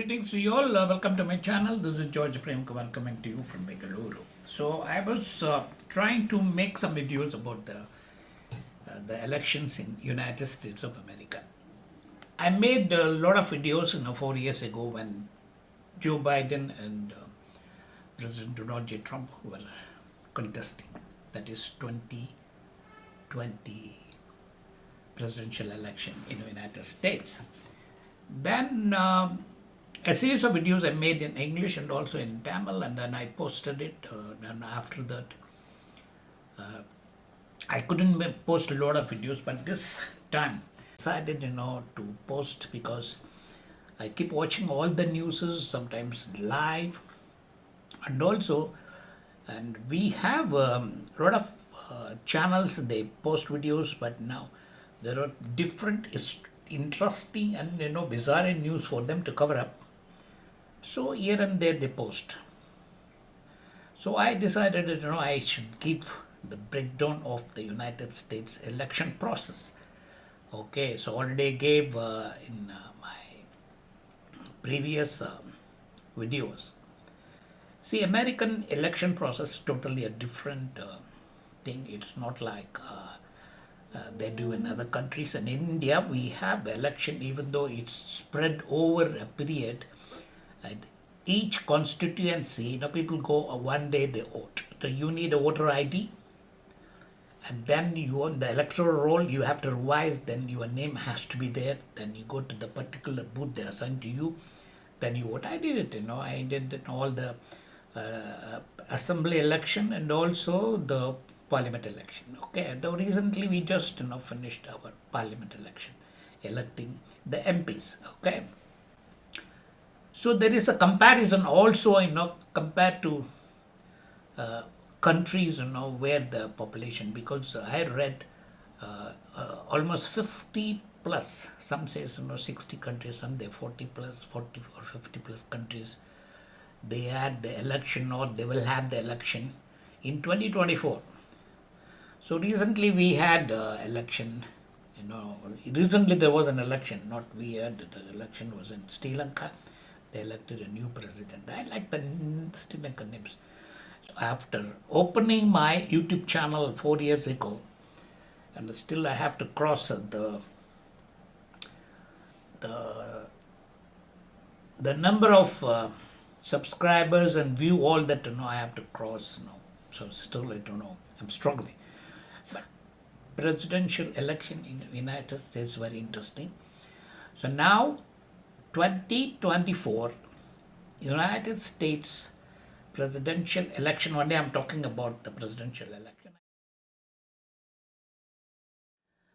Greetings to you all. Welcome to my channel. This is George Prem Kumar coming to you from Bengaluru. So I was trying to make some videos about the elections in United States of America. I made a lot of videos 4 years ago when Joe Biden and President Donald J. Trump were contesting. That is 2020 presidential election in the United States. Then a series of videos I made in English and also in Tamil, and then I posted it. And after that, I couldn't post a lot of videos, but this time I decided, to post because I keep watching all the newses, sometimes live, and we have a lot of channels. They post videos, but now there are different interesting and bizarre news for them to cover up. So here and there they post. So I decided I should give the breakdown of the United States election process. Okay, so already gave in my previous videos. See, American election process is totally a different thing. It's not like they do in other countries. And in India, we have election, even though it's spread over a period. And each constituency, people go one day they vote. So you need a voter ID, and then you on the electoral roll you have to revise. Then your name has to be there. Then you go to the particular booth they assigned to you. Then you vote. I did it. I did all the assembly election and also the parliament election. Okay, though recently we just finished our parliament election, electing the MPs. Okay, so there is a comparison also, compared to countries, where the population, because I read almost 50 plus, some says 60 countries, some they 40 plus, 40 or 50 plus countries, they had the election or they will have the election in 2024. So recently we had election, recently there was an election, not we had, the election was in Sri Lanka. They elected a new president. I like the Sri Lankan names. So after opening my YouTube channel 4 years ago, and still I have to cross the number of subscribers and view all that, I have to cross, so still I don't know, I'm struggling. But presidential election in the United States, very interesting. So now 2024 United States presidential election. One day I'm talking about the presidential election.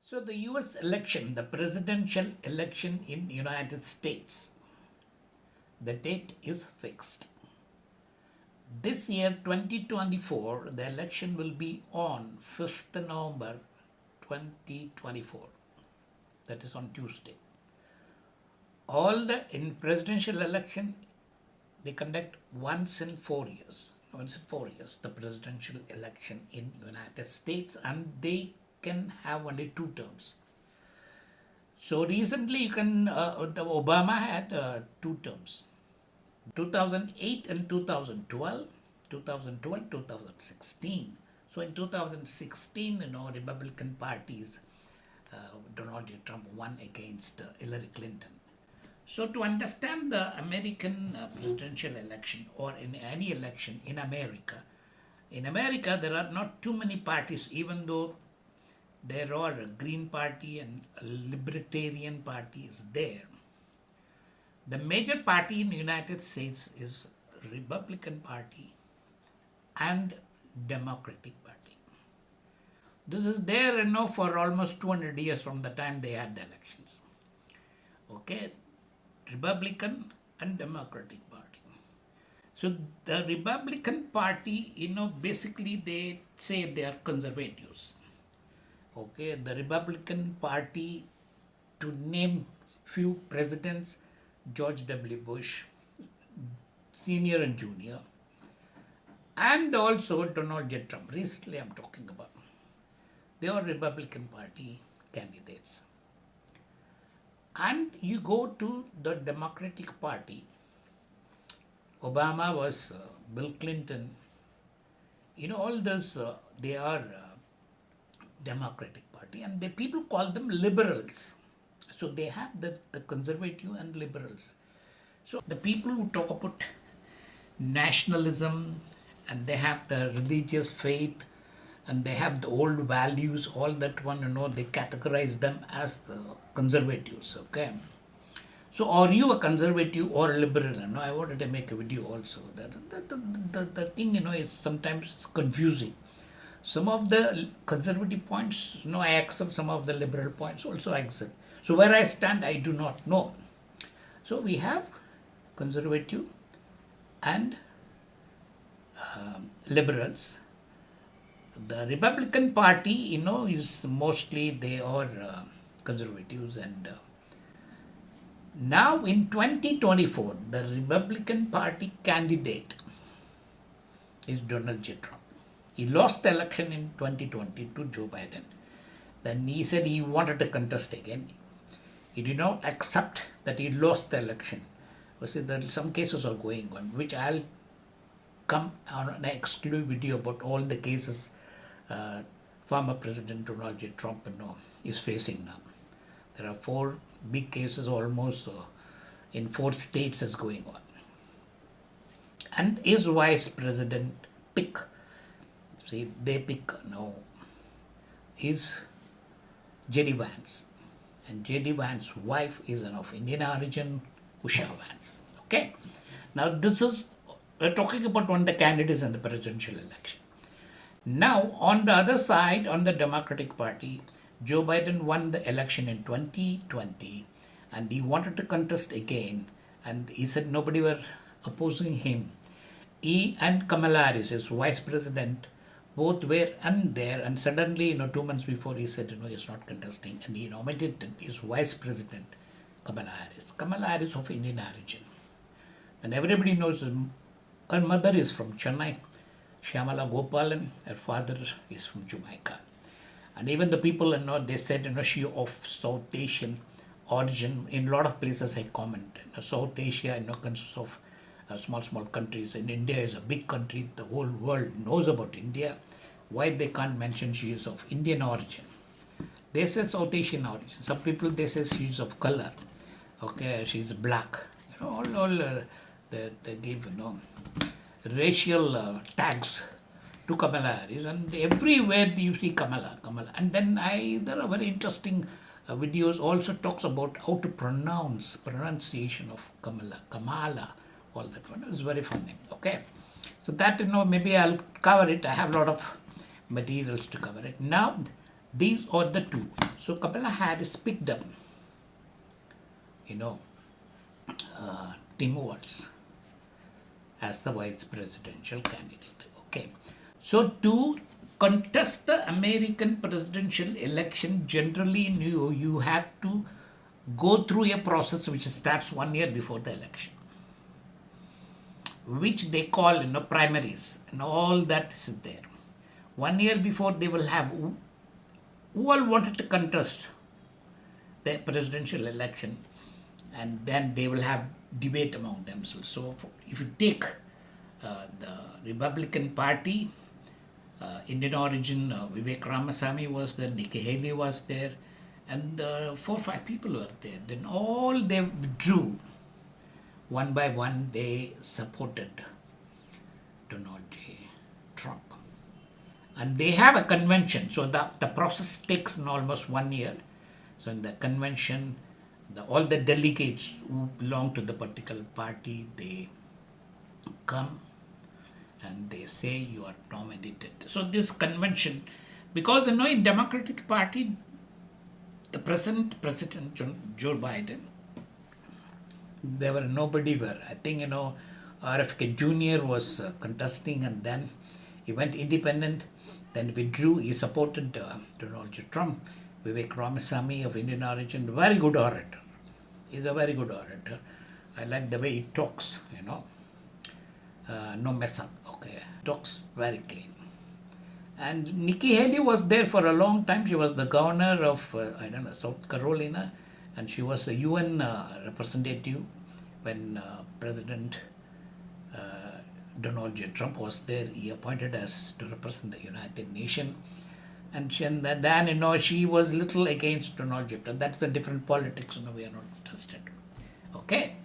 So the US election, the presidential election in United States, the date is fixed. This year 2024, the election will be on 5th November 2024. That is on Tuesday. In presidential election, they conduct once in 4 years. Once in 4 years, the presidential election in United States, and they can have only 2 terms. So recently, the Obama had 2 terms, 2008 and 2012, 2016. So in 2016, Republican parties, Donald J. Trump won against Hillary Clinton. So to understand the American presidential election, or in any election in America there are not too many parties, even though there are a Green Party and a Libertarian Party is there. The major party in the United States is Republican Party and Democratic Party. This is there, for almost 200 years from the time they had the elections. Okay, Republican and Democratic Party. So the Republican Party, basically they say they are conservatives. Okay, the Republican Party, to name few presidents, George W. Bush, Senior and Junior, and also Donald J. Trump. Recently I'm talking about. They are Republican Party candidates. And you go to the Democratic Party, Obama was Bill Clinton. All this, they are Democratic Party, and the people call them liberals. So they have the conservative and liberals. So the people who talk about nationalism, and they have the religious faith, and they have the old values, all that one, they categorize them as the conservatives. Okay. So are you a conservative or a liberal? I wanted to make a video also. The thing, is sometimes confusing. Some of the conservative points, I accept. Some of the liberal points also I accept. So where I stand, I do not know. So we have conservative and liberals. The Republican Party, is mostly they are conservatives, and now in 2024, the Republican Party candidate is Donald J. Trump. He lost the election in 2020 to Joe Biden. Then he said he wanted to contest again. He did not accept that he lost the election. See, there are some cases are going on, which I'll come on an exclusive video about all the cases former President Donald J. Trump is facing now. There are 4 big cases almost in 4 states is going on. And his vice president pick, they pick is J.D. Vance. And J.D. Vance's wife is of Indian origin, Usha Vance. Okay. Now this is, we're talking about one of the candidates in the presidential election. Now on the other side, on the Democratic Party, Joe Biden won the election in 2020, and he wanted to contest again, and he said nobody were opposing him. He and Kamala Harris, his vice president, both were there, and suddenly, 2 months before, he said, he's not contesting, and he nominated his vice president, Kamala Harris. Kamala Harris of Indian origin. And everybody knows her mother is from Chennai, Shyamala Gopalan, her father is from Jamaica. And even the people, they said, she of South Asian origin. In a lot of places I comment, South Asia, consists of small countries. And India is a big country. The whole world knows about India. Why they can't mention she is of Indian origin? They say South Asian origin. Some people, they say she's of color. Okay, she's black. They give, racial tags to Kamala Harris, and everywhere you see Kamala. And then there are very interesting videos also talks about how to pronunciation of Kamala, all that one is very funny. Okay, so that maybe I'll cover it. I have a lot of materials to cover it. Now these are the 2. So Kamala Harris picked up, Tim Walz as the vice presidential candidate. Okay. So to contest the American presidential election, generally you have to go through a process which starts 1 year before the election, which they call primaries, and all that is there. 1 year before, they will have who all wanted to contest the presidential election, and then they will have debate among themselves. So if you take the Republican Party, Indian origin, Vivek Ramaswamy was there, Nikki Haley was there, and 4 or 5 people were there. Then all they withdrew. One by one, they supported Donald J. Trump. And they have a convention. So the process takes almost 1 year. So in the convention, all the delegates who belong to the particular party, they come and they say you are nominated. So this convention, because in Democratic Party, the present President Joe Biden, nobody were. I think RFK Jr. was contesting, and then he went independent, then withdrew. He supported Donald J. Trump. Vivek Ramaswamy of Indian origin, very good orator. He's a very good orator. I like the way he talks, no mess up, okay. Talks very clean. And Nikki Haley was there for a long time. She was the governor of, South Carolina, and she was a UN representative when President Donald J. Trump was there. He appointed us to represent the United Nations. And then, she was little against Donald J. Trump. That's a different politics. We are not interested. Okay.